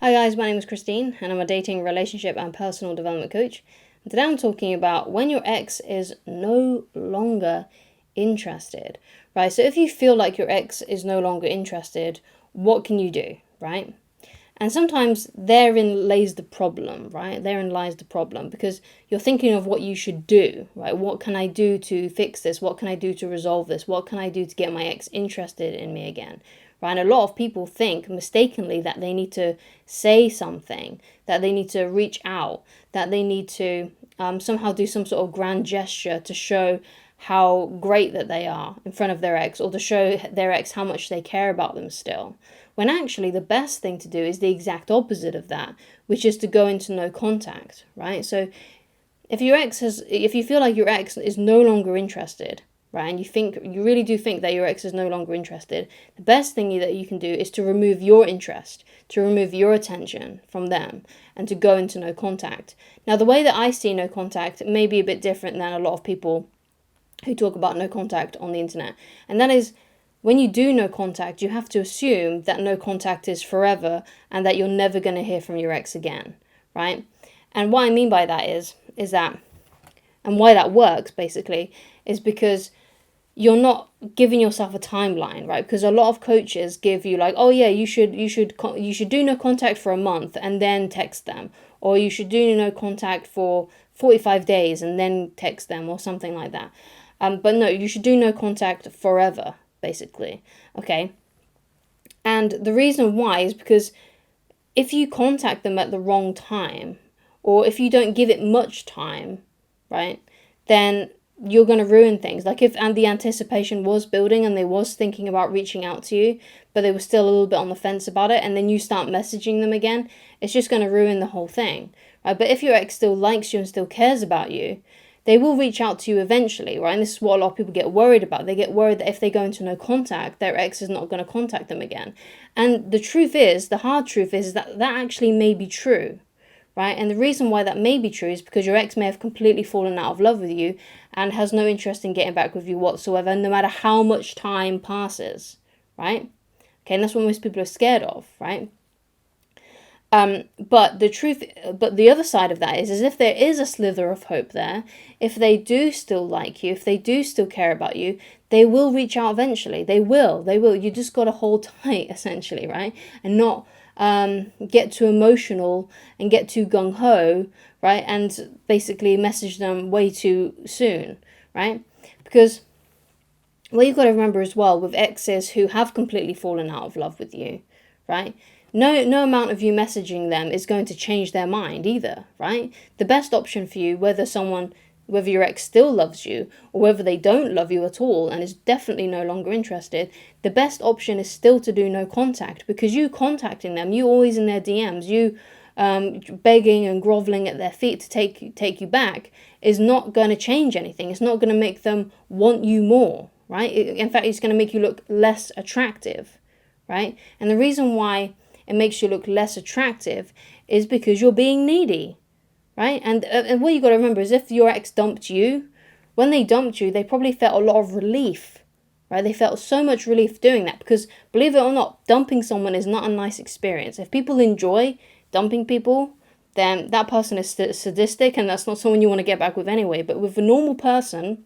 Hi guys, my name is Christine and I'm a dating, relationship and personal development coach. And today I'm talking about when your ex is no longer interested, right? So if you feel like your ex is no longer interested, what can you do, right? And sometimes therein lays the problem, right? Therein lies the problem because you're thinking of what you should do, right? What can I do to fix this? What can I do to resolve this? What can I do to get my ex interested in me again? Right? And a lot of people think mistakenly that they need to say something, that they need to reach out, that they need to somehow do some sort of grand gesture to show how great that they are in front of their ex, or to show their ex how much they care about them still. When actually the best thing to do is the exact opposite of that, which is to go into no contact, right? So if you feel like your ex is no longer interested, right, and you really do think that your ex is no longer interested, the best thing that you can do is to remove your interest, to remove your attention from them, and to go into no contact. Now, the way that I see no contact may be a bit different than a lot of people who talk about no contact on the internet, and that is, when you do no contact, you have to assume that no contact is forever and that you're never going to hear from your ex again, right? And what I mean by that is that, and why that works basically, is because you're not giving yourself a timeline, right? Because a lot of coaches give you like, oh yeah, you should do no contact for a month and then text them, or you should do no contact for 45 days and then text them, or something like that. But no, you should do no contact forever, basically. Okay. And the reason why is because if you contact them at the wrong time, or if you don't give it much time, right, then you're going to ruin things. Like if the anticipation was building and they was thinking about reaching out to you, but they were still a little bit on the fence about it, and then you start messaging them again, it's just going to ruin the whole thing, right? But if your ex still likes you and still cares about you, they will reach out to you eventually, right? And this is what a lot of people get worried about. They get worried that if they go into no contact, their ex is not going to contact them again. And the hard truth is that actually may be true, right? And the reason why that may be true is because your ex may have completely fallen out of love with you and has no interest in getting back with you whatsoever, no matter how much time passes, right? Okay, and that's what most people are scared of, right? But the other side of that is if there is a slither of hope there, if they do still like you, if they do still care about you, they will reach out eventually. They will. You just got to hold tight, essentially, right? And not get too emotional and get too gung-ho, right? And basically message them way too soon, right? Because what you've got to remember as well with exes who have completely fallen out of love with you, right? No amount of you messaging them is going to change their mind either, right? The best option for you, whether your ex still loves you or whether they don't love you at all and is definitely no longer interested, the best option is still to do no contact, because you contacting them, you always in their DMs, you begging and groveling at their feet to take you back is not going to change anything. It's not going to make them want you more, right? In fact, it's going to make you look less attractive, right? And the reason why it makes you look less attractive is because you're being needy, right? And what you got to remember is if your ex dumped you, when they dumped you, they probably felt a lot of relief, right? They felt so much relief doing that, because believe it or not, dumping someone is not a nice experience. If people enjoy dumping people, then that person is sadistic, and that's not someone you want to get back with anyway. But with a normal person,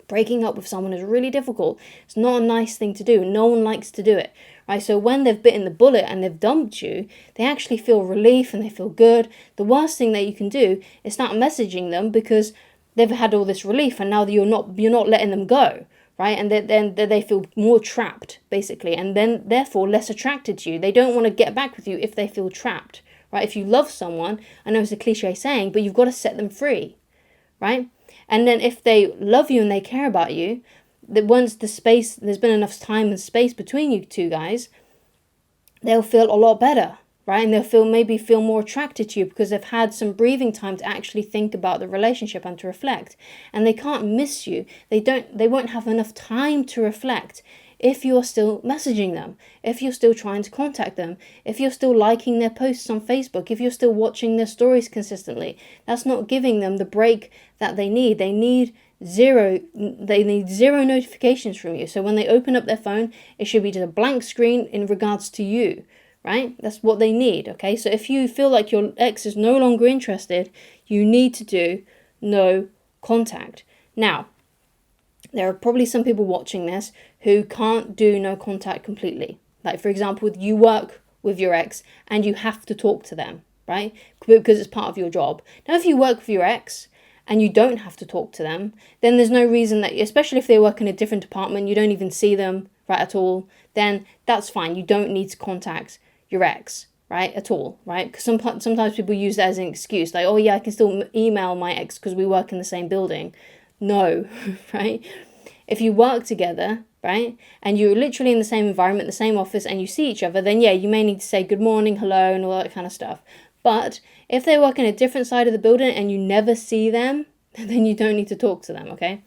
breaking up with someone is really difficult. It's not a nice thing to do. No one likes to do it, right? So when they've bitten the bullet and they've dumped you, they actually feel relief and they feel good. The worst thing that you can do is start messaging them because they've had all this relief, and now you're not letting them go, right? And then they feel more trapped, basically, and then therefore less attracted to you. They don't want to get back with you if they feel trapped, right? If you love someone, I know it's a cliche saying, but you've got to set them free, right? And then if they love you and they care about you, that once there's been enough time and space between you two guys, they'll feel a lot better, right? And they'll maybe feel more attracted to you because they've had some breathing time to actually think about the relationship and to reflect. And they can't miss you. They won't have enough time to reflect if you're still messaging them, if you're still trying to contact them, if you're still liking their posts on Facebook, if you're still watching their stories consistently. That's not giving them the break that they need. They need zero notifications from you. So when they open up their phone, it should be just a blank screen in regards to you, right? That's what they need, okay? So if you feel like your ex is no longer interested, you need to do no contact. Now, there are probably some people watching this who can't do no contact completely. Like, for example, you work with your ex and you have to talk to them, right? Because it's part of your job. Now, if you work with your ex and you don't have to talk to them, then there's no reason that, especially if they work in a different department, you don't even see them, right, at all, then that's fine. You don't need to contact your ex, right, at all, right? Because sometimes people use that as an excuse, like, oh yeah, I can still email my ex because we work in the same building. No, right? If you work together, right, and you're literally in the same environment, the same office, and you see each other, then yeah, you may need to say good morning, hello, and all that kind of stuff. But if they work in a different side of the building and you never see them, then you don't need to talk to them, okay?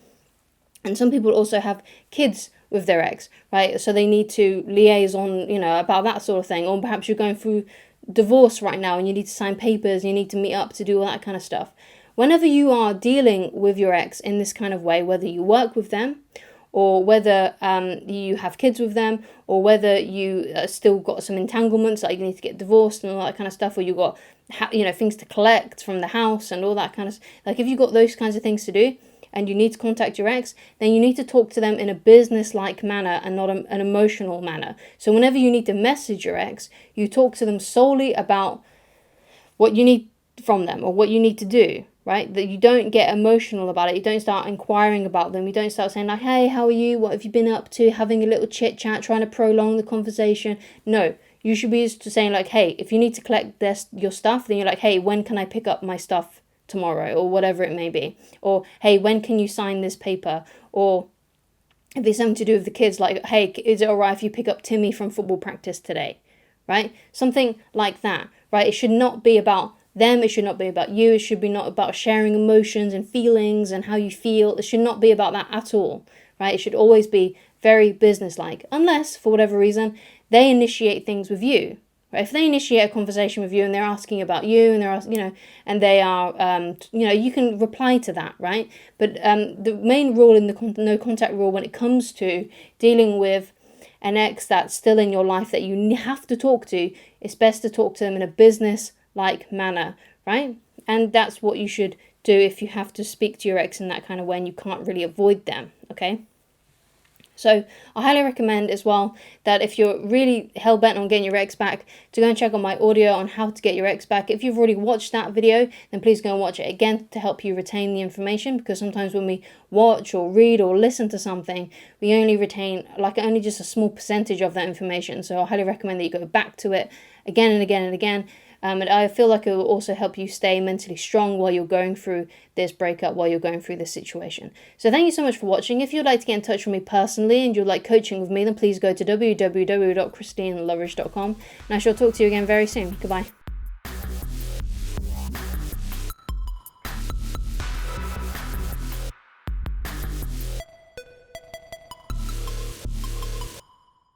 And some people also have kids with their ex, right? So they need to liaise on, about that sort of thing. Or perhaps you're going through divorce right now and you need to sign papers, you need to meet up to do all that kind of stuff. Whenever you are dealing with your ex in this kind of way, whether you work with them or whether you have kids with them, or whether you still got some entanglements, like you need to get divorced and all that kind of stuff, or you got things to collect from the house and all that kind of, like, if you got those kinds of things to do and you need to contact your ex, then you need to talk to them in a business-like manner and not an emotional manner. So whenever you need to message your ex, you talk to them solely about what you need from them or what you need to do, right? That you don't get emotional about it. You don't start inquiring about them. You don't start saying like, hey, how are you? What have you been up to? Having a little chit chat, trying to prolong the conversation. No, you should be used to saying like, hey, if you need to collect your stuff, then you're like, hey, when can I pick up my stuff tomorrow, or whatever it may be? Or, hey, when can you sign this paper? Or if there's something to do with the kids, like, hey, is it all right if you pick up Timmy from football practice today? Right? Something like that, right? It should not be about them. It should not be about you. It should be not about sharing emotions and feelings and how you feel. It should not be about that at all, right? It should always be very businesslike, unless, for whatever reason, they initiate things with you. Right? If they initiate a conversation with you and they're asking about you and and they are, you can reply to that, right? But the main rule in the no contact rule when it comes to dealing with an ex that's still in your life that you have to talk to, it's best to talk to them in a business-like manner, right? And that's what you should do if you have to speak to your ex in that kind of way and you can't really avoid them, okay? So I highly recommend as well that if you're really hell-bent on getting your ex back, to go and check out my audio on how to get your ex back. If you've already watched that video, then please go and watch it again to help you retain the information, because sometimes when we watch or read or listen to something, we only retain only just a small percentage of that information. So I highly recommend that you go back to it again and again and again. And I feel like it will also help you stay mentally strong while you're going through this breakup, while you're going through this situation. So thank you so much for watching. If you'd like to get in touch with me personally and you'd like coaching with me, then please go to www.christineloveridge.com, and I shall talk to you again very soon. Goodbye.